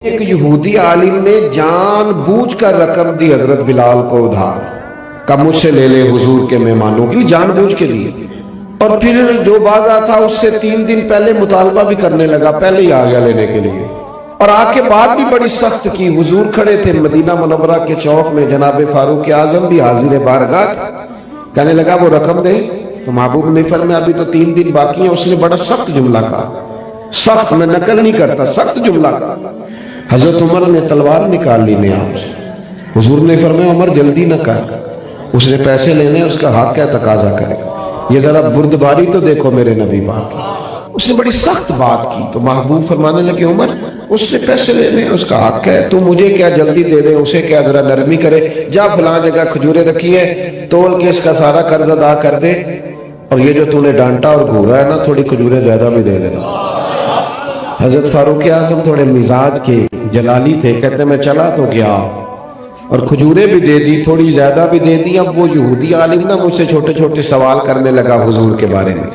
ایک یہودی عالم نے جان بوجھ کر رقم دی حضرت بلال کو ادھار، کہ مجھ سے لے لے حضور کے مہمانوں کے لیے، جان بوجھ کے دی۔ اور پھر جو بازا تھا اس سے 3 دن پہلے مطالبہ بھی کرنے لگا، پہلے ہی آ گیا لینے کے لیے، اور آ کے بات بھی بڑی سخت کی۔ حضور کھڑے تھے مدینہ منورہ کے چوک میں، جناب فاروق اعظم بھی حاضر بارگاہ، کہنے لگا وہ رقم دے تو محبوب نے فرمایا ابھی تو 3 دن باقی ہیں۔ اس نے بڑا سخت جملہ کہا، سخت، میں نقل نہیں کرتا، سخت جملہ کہا۔ حضرت عمر نے تلوار نکال لی نیام سے، حضور نے فرمایا عمر جلدی نہ کر، اس نے پیسے لینے، اس کا حق کیا تقاضا کرے، یہ ذرا بردباری تو دیکھو میرے نبی پاک کی۔ اس نے بڑی سخت بات کی تو محبوب فرمانے لگے عمر اس سے پیسے لینے، اس کا حق ہے، تو مجھے کیا جلدی دے دے، اسے کیا ذرا نرمی کرے، جا فلاں جگہ کھجوریں رکھی ہیں تول کے اس کا سارا قرض ادا کر دے، اور یہ جو تو نے ڈانٹا اور گھورا ہے نا تھوڑی کھجوریں زیادہ بھی دے دینا۔ حضرت فاروق اعظم تھوڑے مزاج کے جلالی تھے، کہتے میں چلا تو گیا اور کھجوریں بھی دے دی، تھوڑی زیادہ بھی دے دی۔ اب وہ یہودی عالم نا مجھ سے چھوٹے چھوٹے سوال کرنے لگا حضور کے بارے میں،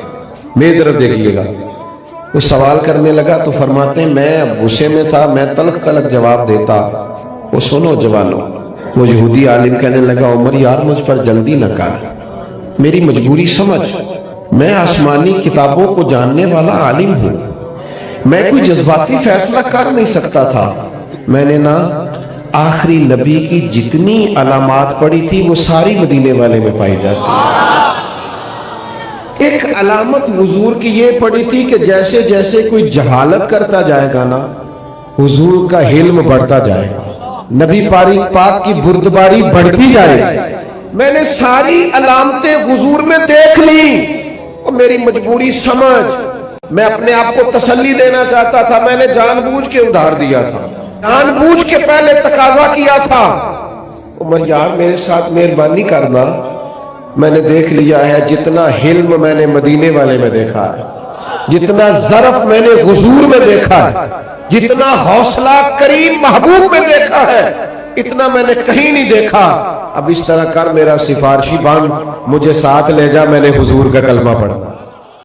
میری طرف دیکھیے گا، وہ سوال کرنے لگا تو فرماتے ہیں میں غصے میں تھا، میں تلخ تلخ جواب دیتا۔ وہ سنو جوانو، وہ یہودی عالم کہنے لگا عمر یار مجھ پر جلدی نہ کر، میری مجبوری سمجھ، میں آسمانی کتابوں کو جاننے والا عالم ہوں، میں کوئی جذباتی فیصلہ کر نہیں سکتا تھا۔ میں نے نا آخری نبی کی جتنی علامات پڑھی تھی وہ ساری مدینے والے میں پائی جاتی۔ ایک علامت حضور کی یہ پڑھی تھی کہ جیسے جیسے کوئی جہالت کرتا جائے گا نا حضور کا علم بڑھتا جائے گا، نبی پاک کی بردباری بڑھتی جائے گی۔ میں نے ساری علامتیں حضور میں دیکھ لی اور میری مجبوری سمجھ، میں اپنے آپ کو تسلی دینا چاہتا تھا، میں نے جان بوجھ کے ادھار دیا تھا، جان بوجھ کے پہلے تقاضا کیا تھا۔ عمر یار میرے ساتھ مہربانی کرنا، میں نے دیکھ لیا ہے جتنا حلم میں نے مدینے والے میں دیکھا ہے، جتنا ظرف میں نے حضور میں دیکھا ہے، جتنا حوصلہ کریم محبوب میں دیکھا ہے، اتنا میں نے کہیں نہیں دیکھا۔ اب اس طرح کر میرا سفارشی بن، مجھے ساتھ لے جا، میں نے حضور کا کلمہ پڑھا۔